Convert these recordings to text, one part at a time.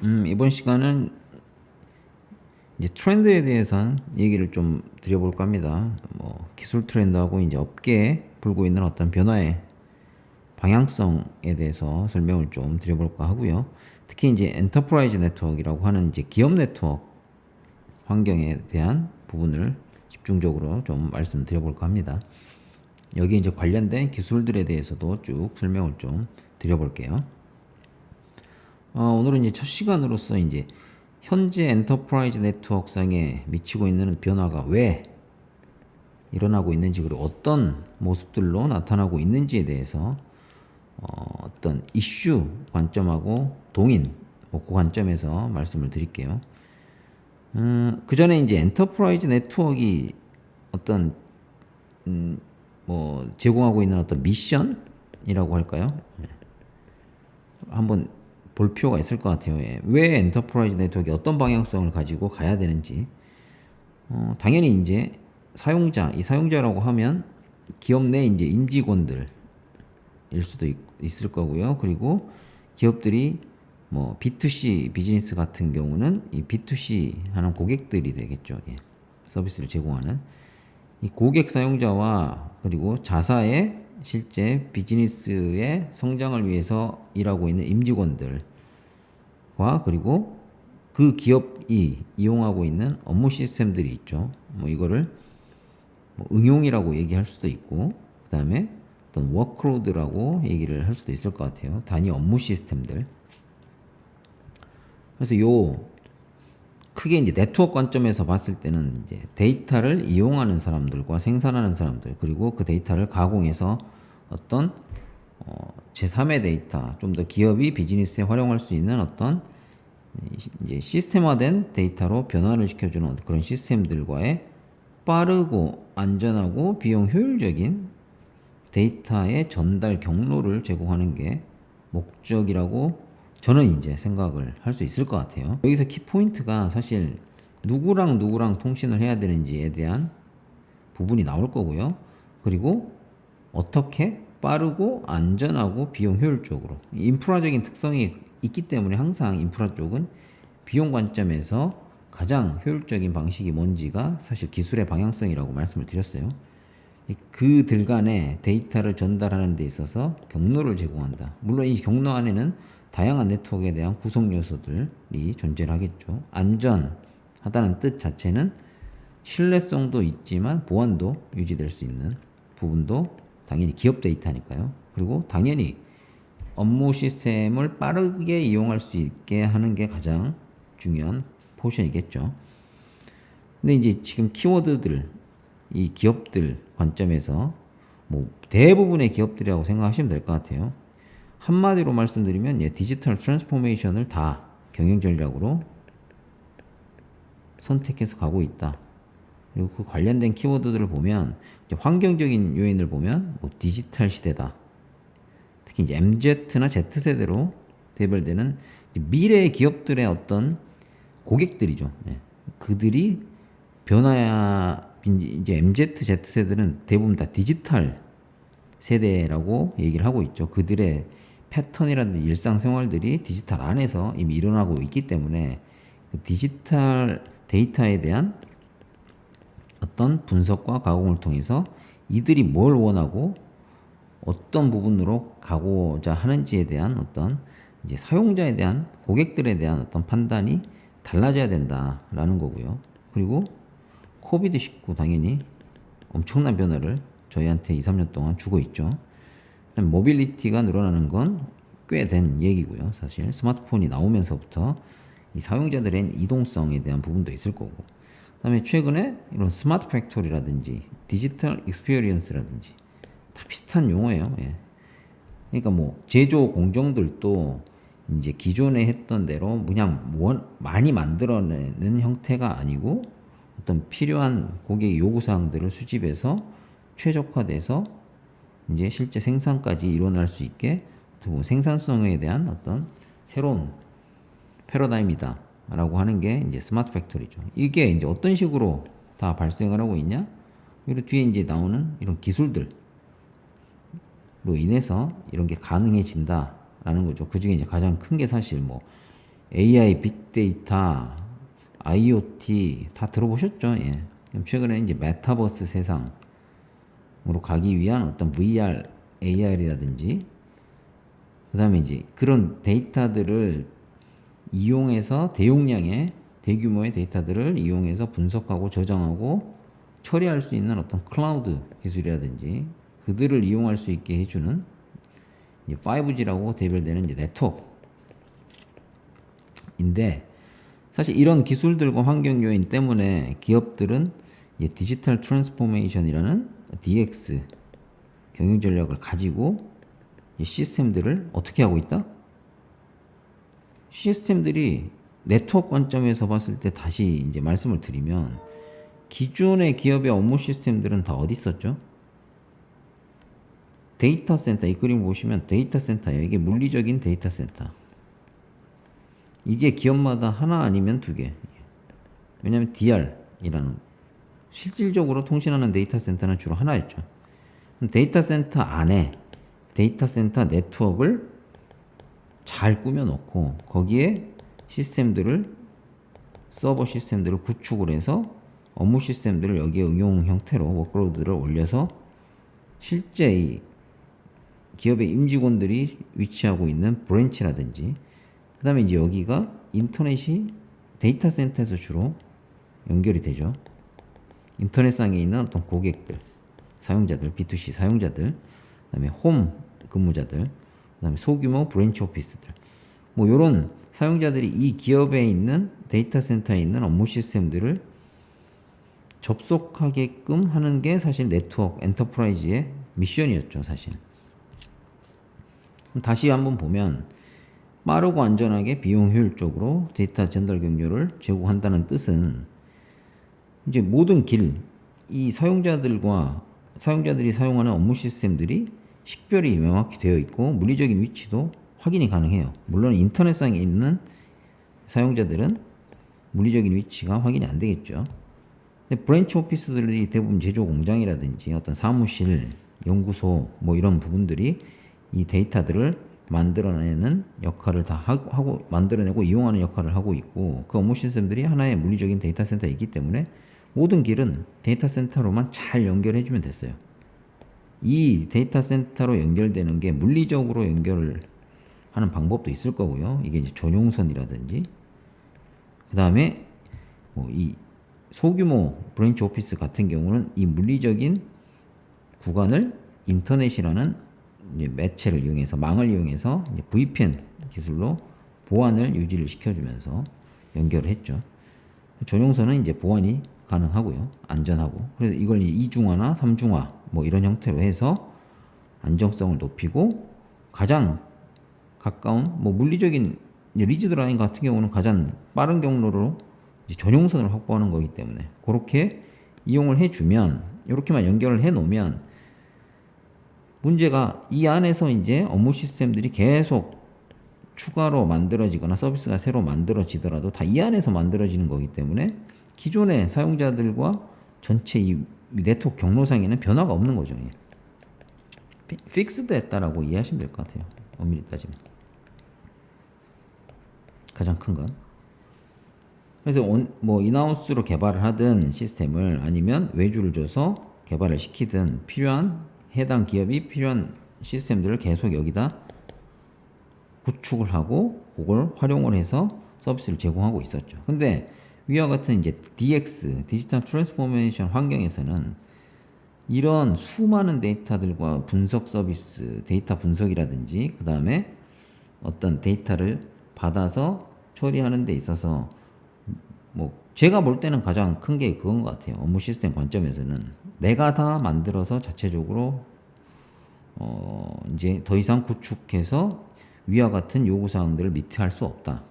이번 시간은 이제 트렌드에 대해서 얘기를 좀 드려볼까 합니다. 뭐 기술 트렌드하고 이제 업계에 불고 있는 어떤 변화의 방향성에 대해서 설명을 좀 드려볼까 하고요. 특히 이제 엔터프라이즈 네트워크라고 하는 이제 기업 네트워크 환경에 대한 부분을 집중적으로 좀 말씀드려볼까 합니다. 여기 이제 관련된 기술들에 대해서도 쭉 설명을 좀 드려볼게요. 오늘은 이제 첫 시간으로서 이제 현재 엔터프라이즈 네트워크상에 미치고 있는 변화가 왜 일어나고 있는지, 그리고 어떤 모습들로 나타나고 있는지에 대해서 어떤 이슈 관점하고 동인, 그 관점에서 말씀을 드릴게요. 그 전에 이제 엔터프라이즈 네트워크가 어떤 뭐 제공하고 있는 어떤 미션이라고 할까요? 한번 볼 필요가 있을 것 같아요. 예. 왜 엔터프라이즈 네트워크가 어떤 방향성을 가지고 가야 되는지. 당연히 이제 이 사용자라고 하면 기업 내 이제 임직원들일 수도 있을 거고요. 그리고 기업들이 뭐 B2C 비즈니스 같은 경우는 이 B2C 하는 고객들이 되겠죠. 예. 서비스를 제공하는 이 고객 사용자와 그리고 자사의 실제 비즈니스의 성장을 위해서 일하고 있는 임직원들과, 그리고 그 기업이 이용하고 있는 업무 시스템들이 있죠. 뭐 이거를 뭐 응용이라고 얘기할 수도 있고, 그 다음에 어떤 워크로드라고 얘기를 할 수도 있을 것 같아요. 단위 업무 시스템들. 그래서 크게 이제 네트워크 관점에서 봤을 때는 이제 데이터를 이용하는 사람들과 생산하는 사람들, 그리고 그 데이터를 가공해서 어떤 제3의 데이터, 좀 더 기업이 비즈니스에 활용할 수 있는 어떤 이제 시스템화된 데이터로 변화를 시켜주는 그런 시스템들과의 빠르고 안전하고 비용 효율적인 데이터의 전달 경로를 제공하는 게 목적이라고 저는 이제 생각을 할 수 있을 것 같아요. 여기서 키포인트가 사실 누구랑 통신을 해야 되는지에 대한 부분이 나올 거고요. 그리고 어떻게 빠르고 안전하고 비용 효율적으로, 인프라적인 특성이 있기 때문에 항상 인프라 쪽은 비용 관점에서 가장 효율적인 방식이 뭔지가 사실 기술의 방향성이라고 말씀을 드렸어요. 그들 간에 데이터를 전달하는 데 있어서 경로를 제공한다. 물론 이 경로 안에는 다양한 네트워크에 대한 구성 요소들이 존재를 하겠죠. 안전하다는 뜻 자체는 신뢰성도 있지만 보안도 유지될 수 있는 부분도 당연히 기업 데이터니까요. 그리고 당연히 업무 시스템을 빠르게 이용할 수 있게 하는 게 가장 중요한 포션이겠죠. 근데 이제 지금 키워드들, 이 기업들 관점에서 뭐 대부분의 기업들이라고 생각하시면 될 것 같아요. 한마디로 말씀드리면 디지털 트랜스포메이션을 다 경영 전략으로 선택해서 가고 있다. 그리고 그 관련된 키워드들을 보면 환경적인 요인을 보면 뭐 디지털 시대다. 특히 이제 MZ나 Z세대로 대별되는 미래의 기업들의 어떤 고객들이죠. 예. 그들이 변화야, 이제 MZ, Z세대는 대부분 다 디지털 세대라고 얘기를 하고 있죠. 그들의 패턴이라든지 일상생활들이 디지털 안에서 이미 일어나고 있기 때문에 그 디지털 데이터에 대한 어떤 분석과 가공을 통해서 이들이 뭘 원하고 어떤 부분으로 가고자 하는지에 대한 어떤 이제 사용자에 대한, 고객들에 대한 어떤 판단이 달라져야 된다라는 거고요. 그리고 코비드19 당연히 엄청난 변화를 저희한테 2, 3년 동안 주고 있죠. 모빌리티가 늘어나는 건 꽤 된 얘기고요. 사실 스마트폰이 나오면서부터 이 사용자들의 이동성에 대한 부분도 있을 거고, 그다음에 최근에 이런 스마트 팩토리라든지 디지털 익스피리언스라든지 다 비슷한 용어예요. 예. 그러니까 뭐 제조 공정들도 이제 기존에 했던 대로 그냥 많이 만들어내는 형태가 아니고 어떤 필요한 고객의 요구사항들을 수집해서 최적화돼서 이제 실제 생산까지 일어날 수 있게 생산성에 대한 어떤 새로운 패러다임이다 라고 하는 게 이제 스마트 팩토리죠. 이게 이제 어떤 식으로 다 발생을 하고 있냐? 그리고 뒤에 이제 나오는 이런 기술들로 인해서 이런 게 가능해진다라는 거죠. 그 중에 이제 가장 큰 게 사실 뭐 AI, 빅데이터, IoT 다 들어보셨죠? 예. 최근에 이제 메타버스 세상으로 가기 위한 어떤 VR, AR이라든지 그다음에 이제 그런 데이터들을 이용해서 대용량의 대규모의 데이터들을 이용해서 분석하고 저장하고 처리할 수 있는 어떤 클라우드 기술이라든지 그들을 이용할 수 있게 해주는 이제 5G라고 대별되는 이제 네트워크인데 사실 이런 기술들과 환경 요인 때문에 기업들은 이제 디지털 트랜스포메이션이라는 DX 경영 전략을 가지고 이 시스템들을 어떻게 하고 있다? 시스템들이 네트워크 관점에서 봤을 때 다시 이제 말씀을 드리면 기존의 기업의 업무 시스템들은 다 어디 있었죠? 데이터 센터, 이 그림 보시면 데이터 센터예요. 이게 물리적인 데이터 센터. 이게 기업마다 하나 아니면 두 개. 왜냐하면 DR이라는 실질적으로 통신하는 데이터 센터는 주로 하나였죠. 데이터 센터 안에 데이터 센터 네트워크를 잘 꾸며놓고 거기에 시스템들을 서버 시스템들을 구축을 해서 업무 시스템들을 여기에 응용 형태로 워크로드를 올려서 실제 이 기업의 임직원들이 위치하고 있는 브랜치라든지 그 다음에 이제 여기가 인터넷이 데이터 센터에서 주로 연결이 되죠. 인터넷상에 있는 어떤 고객들, 사용자들, B2C 사용자들, 그 다음에 홈 근무자들, 그 다음에 소규모 브랜치 오피스들 뭐 요런 사용자들이 이 기업에 있는 데이터 센터에 있는 업무 시스템들을 접속하게끔 하는 게 사실 네트워크 엔터프라이즈의 미션이었죠, 사실. 다시 한번 보면 빠르고 안전하게 비용 효율적으로 데이터 전달 경로를 제공한다는 뜻은 이제 모든 이 사용자들이 사용하는 업무 시스템들이 식별이 명확히 되어 있고 물리적인 위치도 확인이 가능해요. 물론 인터넷상에 있는 사용자들은 물리적인 위치가 확인이 안 되겠죠. 근데 브랜치 오피스들이 대부분 제조 공장이라든지 어떤 사무실, 연구소 뭐 이런 부분들이 이 데이터들을 만들어내는 역할을 다 하고 만들어내고 이용하는 역할을 하고 있고 그 업무 시스템들이 하나의 물리적인 데이터 센터이기 때문에 모든 길은 데이터 센터로만 잘 연결해 주면 됐어요. 이 데이터 센터로 연결되는 게 물리적으로 연결을 하는 방법도 있을 거고요. 이게 이제 전용선이라든지 그 다음에 뭐 이 소규모 브랜치 오피스 같은 경우는 이 물리적인 구간을 인터넷이라는 이제 매체를 이용해서 망을 이용해서 이제 VPN 기술로 보안을 유지를 시켜주면서 연결을 했죠. 전용선은 이제 보안이 가능하고요. 안전하고. 그래서 이걸 이중화나 삼중화 뭐 이런 형태로 해서 안정성을 높이고 가장 가까운 뭐 물리적인 리지드 라인 같은 경우는 가장 빠른 경로로 이제 전용선을 확보하는 거기 때문에 그렇게 이용을 해주면 이렇게만 연결을 해 놓으면 문제가 이 안에서 이제 업무 시스템들이 계속 추가로 만들어지거나 서비스가 새로 만들어지더라도 다 이 안에서 만들어지는 거기 때문에 기존의 사용자들과 전체 이 네트워크 경로상에는 변화가 없는 거죠. 픽스드 했다라고 이해하시면 될 것 같아요. 엄밀히 따지면. 가장 큰 건. 그래서 뭐 인하우스로 개발을 하든 시스템을 아니면 외주를 줘서 개발을 시키든 필요한 해당 기업이 필요한 시스템들을 계속 여기다 구축을 하고 그걸 활용을 해서 서비스를 제공하고 있었죠. 근데 위와 같은 이제 DX, 디지털 트랜스포메이션 환경에서는 이런 수많은 데이터들과 분석 서비스, 데이터 분석이라든지 그 다음에 어떤 데이터를 받아서 처리하는 데 있어서 뭐 제가 볼 때는 가장 큰 게 그건 것 같아요. 업무 시스템 관점에서는 내가 다 만들어서 자체적으로 이제 더 이상 구축해서 위와 같은 요구 사항들을 미트할 수 없다.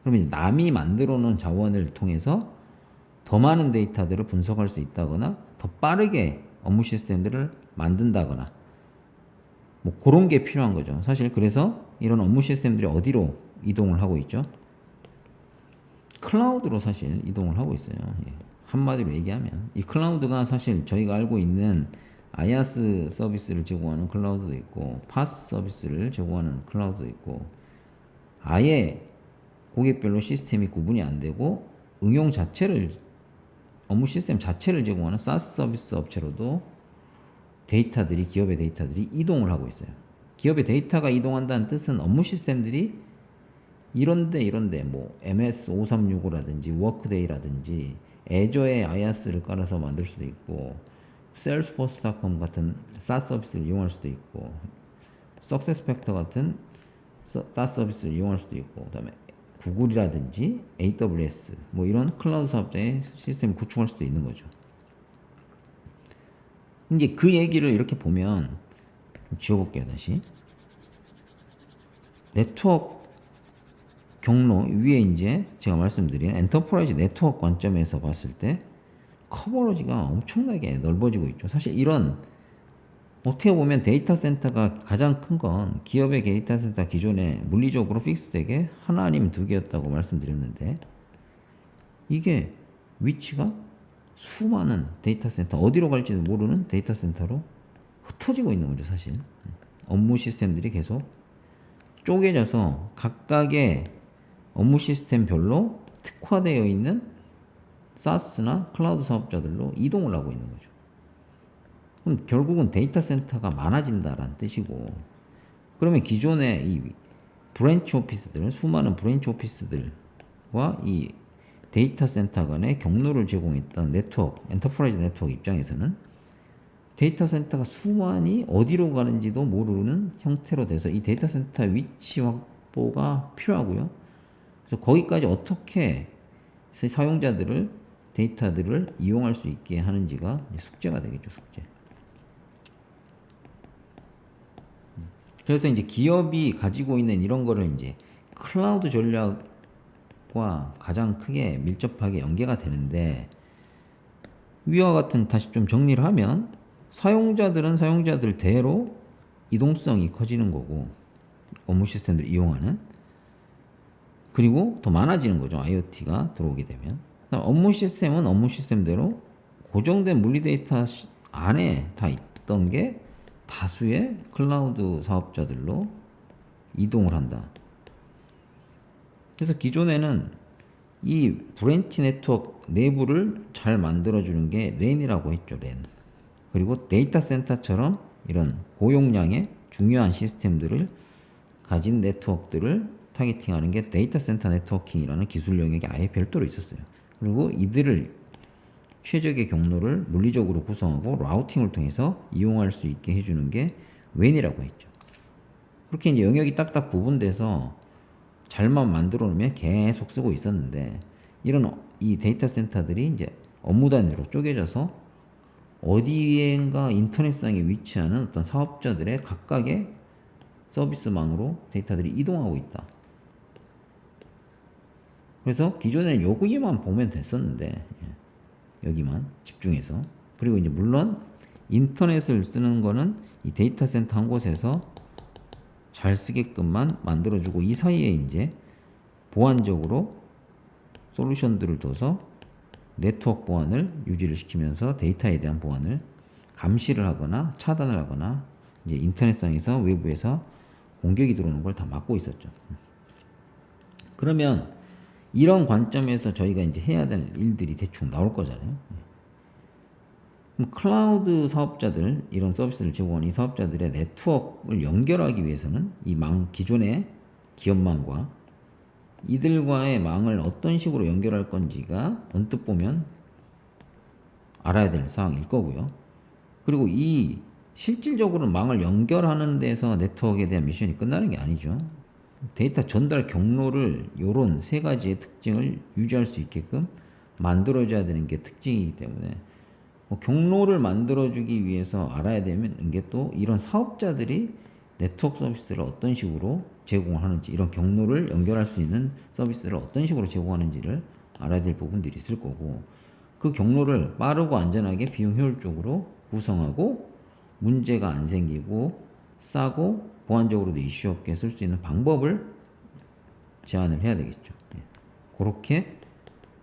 그러면 이제 남이 만들어 놓은 자원을 통해서 더 많은 데이터들을 분석할 수 있다거나 더 빠르게 업무 시스템들을 만든다거나 뭐 그런 게 필요한 거죠. 사실 그래서 이런 업무 시스템들이 어디로 이동을 하고 있죠? 클라우드로 사실 이동을 하고 있어요. 예. 한마디로 얘기하면 이 클라우드가 사실 저희가 알고 있는 아이아스 서비스를 제공하는 클라우드도 있고 파스 서비스를 제공하는 클라우드도 있고 아예 고객별로 시스템이 구분이 안 되고 응용 자체를 업무 시스템 자체를 제공하는 SaaS 서비스 업체로도 데이터들이 기업의 데이터들이 이동을 하고 있어요. 기업의 데이터가 이동한다는 뜻은 업무 시스템들이 이런데 뭐 MS5365라든지 워크데이라든지 애저에 아이아스를 깔아서 만들 수도 있고 salesforce.com 같은 SaaS 서비스를 이용할 수도 있고 SuccessFactor 같은 SaaS 서비스를 이용할 수도 있고 그다음에 구글이라든지 AWS 뭐 이런 클라우드 사업자의 시스템을 구축할 수도 있는 거죠. 이제 그 얘기를 이렇게 보면 좀 지워볼게요 다시. 네트워크 경로 위에 이제 제가 말씀드린 엔터프라이즈 네트워크 관점에서 봤을 때 커버리지가 엄청나게 넓어지고 있죠. 사실 이런 어떻게 보면 데이터 센터가 가장 큰 건 기업의 데이터 센터 기존에 물리적으로 픽스되게 하나 아니면 두 개였다고 말씀드렸는데 이게 위치가 수많은 데이터 센터 어디로 갈지도 모르는 데이터 센터로 흩어지고 있는 거죠 사실. 업무 시스템들이 계속 쪼개져서 각각의 업무 시스템별로 특화되어 있는 SaaS나 클라우드 사업자들로 이동을 하고 있는 거죠. 그럼 결국은 데이터 센터가 많아진다라는 뜻이고 그러면 기존의 이 브랜치 오피스들 수많은 브랜치 오피스들과 이 데이터 센터 간의 경로를 제공했던 네트워크 엔터프라이즈 네트워크 입장에서는 데이터 센터가 수많이 어디로 가는지도 모르는 형태로 돼서 이 데이터 센터 위치 확보가 필요하고요. 그래서 거기까지 어떻게 사용자들을 데이터들을 이용할 수 있게 하는지가 숙제가 되겠죠, 숙제. 그래서 이제 기업이 가지고 있는 이런 거를 이제 클라우드 전략과 가장 크게 밀접하게 연계가 되는데 위와 같은 다시 좀 정리를 하면 사용자들은 사용자들대로 이동성이 커지는 거고 업무 시스템들을 이용하는 그리고 더 많아지는 거죠. IoT가 들어오게 되면 업무 시스템은 업무 시스템대로 고정된 물리 데이터 안에 다 있던 게 다수의 클라우드 사업자들로 이동을 한다. 그래서 기존에는 이 브랜치 네트워크 내부를 잘 만들어주는 게 랜이라고 했죠. 랜. 그리고 데이터 센터처럼 이런 고용량의 중요한 시스템들을 가진 네트워크들을 타겟팅하는 게 데이터 센터 네트워킹이라는 기술 영역이 아예 별도로 있었어요. 그리고 이들을 최적의 경로를 물리적으로 구성하고 라우팅을 통해서 이용할 수 있게 해주는 게 웬이라고 했죠. 그렇게 이제 영역이 딱딱 구분돼서 잘만 만들어 놓으면 계속 쓰고 있었는데 이런 이 데이터 센터들이 이제 업무 단위로 쪼개져서 어디엔가 인터넷상에 위치하는 어떤 사업자들의 각각의 서비스망으로 데이터들이 이동하고 있다. 그래서 기존에는 여기만 보면 됐었는데 여기만 집중해서 그리고 이제 물론 인터넷을 쓰는 거는 이 데이터 센터 한 곳에서 잘 쓰게끔만 만들어주고 이 사이에 이제 보안적으로 솔루션들을 둬서 네트워크 보안을 유지를 시키면서 데이터에 대한 보안을 감시를 하거나 차단을 하거나 이제 인터넷상에서 외부에서 공격이 들어오는 걸 다 막고 있었죠. 그러면 이런 관점에서 저희가 이제 해야 될 일들이 대충 나올 거잖아요. 그럼 클라우드 사업자들, 이런 서비스를 제공하는 이 사업자들의 네트워크를 연결하기 위해서는 이 기존의 기업망과 이들과의 망을 어떤 식으로 연결할 건지가 언뜻 보면 알아야 될 사항일 거고요. 그리고 이 실질적으로 망을 연결하는 데서 네트워크에 대한 미션이 끝나는 게 아니죠. 데이터 전달 경로를 요런 세 가지의 특징을 유지할 수 있게끔 만들어줘야 되는 게 특징이기 때문에 경로를 만들어주기 위해서 알아야 되는 게 또 이런 사업자들이 네트워크 서비스를 어떤 식으로 제공을 하는지 이런 경로를 연결할 수 있는 서비스를 어떤 식으로 제공하는지를 알아야 될 부분들이 있을 거고 그 경로를 빠르고 안전하게 비용 효율적으로 구성하고 문제가 안 생기고 싸고 보안적으로도 이슈 없게 쓸 수 있는 방법을 제안을 해야 되겠죠. 그렇게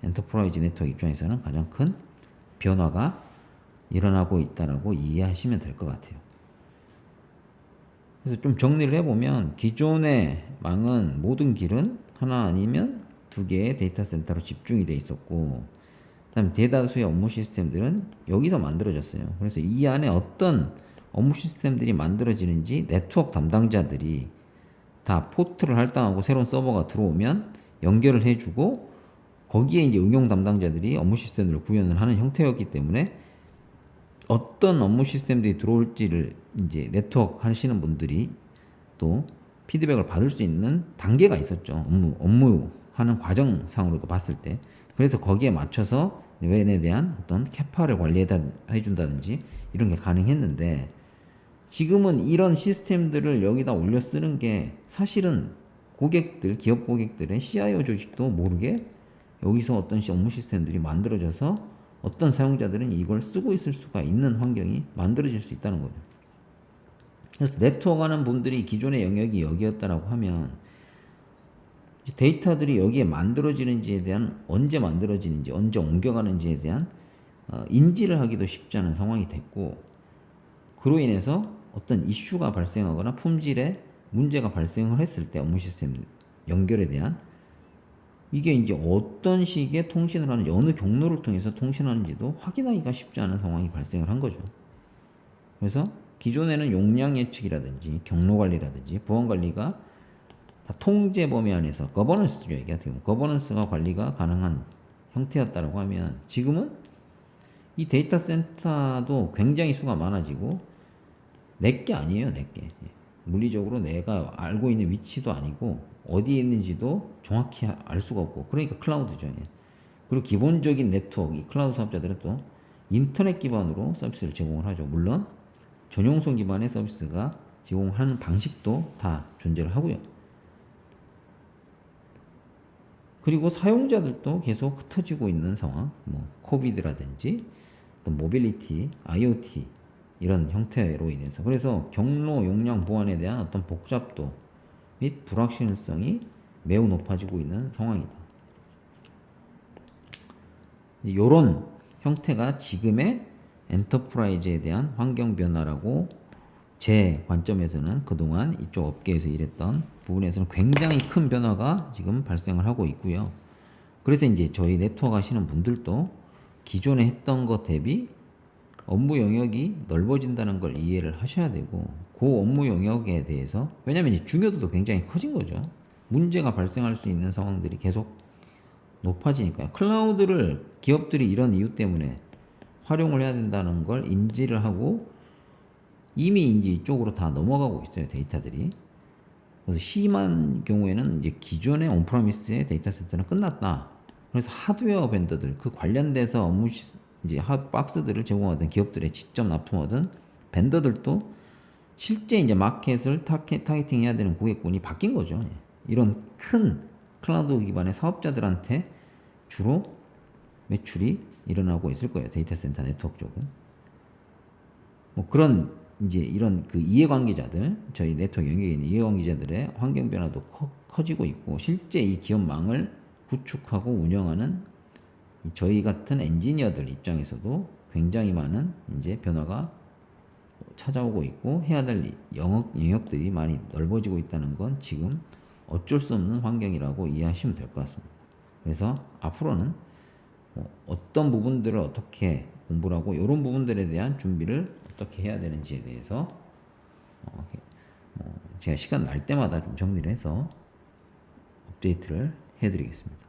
엔터프라이즈 네트워크 입장에서는 가장 큰 변화가 일어나고 있다라고 이해하시면 될 것 같아요. 그래서 좀 정리를 해보면 기존의 망은 모든 길은 하나 아니면 두 개의 데이터 센터로 집중이 돼 있었고, 그다음에 대다수의 업무 시스템들은 여기서 만들어졌어요. 그래서 이 안에 어떤 업무 시스템들이 만들어지는지 네트워크 담당자들이 다 포트를 할당하고 새로운 서버가 들어오면 연결을 해주고, 거기에 이제 응용 담당자들이 업무 시스템을 구현을 하는 형태였기 때문에 어떤 업무 시스템들이 들어올지를 이제 네트워크 하시는 분들이 또 피드백을 받을 수 있는 단계가 있었죠. 업무 하는 과정상으로도 봤을 때. 그래서 거기에 맞춰서 웬에 대한 어떤 캐파를 관리해준다든지 이런 게 가능했는데, 지금은 이런 시스템들을 여기다 올려 쓰는 게 사실은 고객들, 기업 고객들의 CIO 조직도 모르게 여기서 어떤 업무 시스템들이 만들어져서 어떤 사용자들은 이걸 쓰고 있을 수가 있는 환경이 만들어질 수 있다는 거죠. 그래서 네트워크 하는 분들이 기존의 영역이 여기였다라고 하면 데이터들이 여기에 만들어지는지에 대한, 언제 만들어지는지, 언제 옮겨가는지에 대한 인지를 하기도 쉽지 않은 상황이 됐고, 그로 인해서 어떤 이슈가 발생하거나 품질에 문제가 발생을 했을 때 업무 시스템 연결에 대한, 이게 이제 어떤 식의 통신을 하는지, 어느 경로를 통해서 통신하는지도 확인하기가 쉽지 않은 상황이 발생을 한 거죠. 그래서 기존에는 용량 예측이라든지 경로 관리라든지 보안 관리가 다 통제 범위 안에서 거버넌스죠. 이게 어떻게 보면 거버넌스가 관리가 가능한 형태였다라고 하면, 지금은 이 데이터 센터도 굉장히 수가 많아지고 내게 아니에요, 내게. 물리적으로 내가 알고 있는 위치도 아니고 어디에 있는지도 정확히 알 수가 없고, 그러니까 클라우드죠. 그리고 기본적인 네트워크, 이 클라우드 사업자들은 또 인터넷 기반으로 서비스를 제공을 하죠. 물론 전용성 기반의 서비스가 제공하는 방식도 다 존재를 하고요. 그리고 사용자들도 계속 흩어지고 있는 상황, 뭐 코비드라든지 또 모빌리티, IoT 이런 형태로 인해서, 그래서 경로 용량 보안에 대한 어떤 복잡도 및 불확실성이 매우 높아지고 있는 상황이다. 이런 형태가 지금의 엔터프라이즈에 대한 환경 변화라고, 제 관점에서는 그동안 이쪽 업계에서 일했던 부분에서는 굉장히 큰 변화가 지금 발생을 하고 있고요. 그래서 이제 저희 네트워크 하시는 분들도 기존에 했던 것 대비 업무 영역이 넓어진다는 걸 이해를 하셔야 되고, 그 업무 영역에 대해서, 왜냐면 이 중요도도 굉장히 커진 거죠. 문제가 발생할 수 있는 상황들이 계속 높아지니까요. 클라우드를 기업들이 이런 이유 때문에 활용을 해야 된다는 걸 인지를 하고 이미 이제 이쪽으로 다 넘어가고 있어요, 데이터들이. 그래서 심한 경우에는 이제 기존의 온프라미스의 데이터 센터는 끝났다. 그래서 하드웨어 벤더들, 그 관련돼서 업무 이제 박스들을 제공하던 기업들의 직접 납품하던 벤더들도 실제 이제 마켓을 타겟팅 해야 되는 고객군이 바뀐 거죠. 이런 큰 클라우드 기반의 사업자들한테 주로 매출이 일어나고 있을 거예요. 데이터 센터 네트워크 쪽은. 뭐 그런 이제 이런 그 이해관계자들, 저희 네트워크 영역에 있는 이해관계자들의 환경 변화도 커지고 있고, 실제 이 기업망을 구축하고 운영하는 저희 같은 엔지니어들 입장에서도 굉장히 많은 이제 변화가 찾아오고 있고, 해야 될 영역들이 많이 넓어지고 있다는 건 지금 어쩔 수 없는 환경이라고 이해하시면 될 것 같습니다. 그래서 앞으로는 어떤 부분들을 어떻게 공부를 하고, 이런 부분들에 대한 준비를 어떻게 해야 되는지에 대해서 제가 시간 날 때마다 좀 정리를 해서 업데이트를 해드리겠습니다.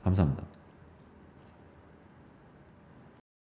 감사합니다.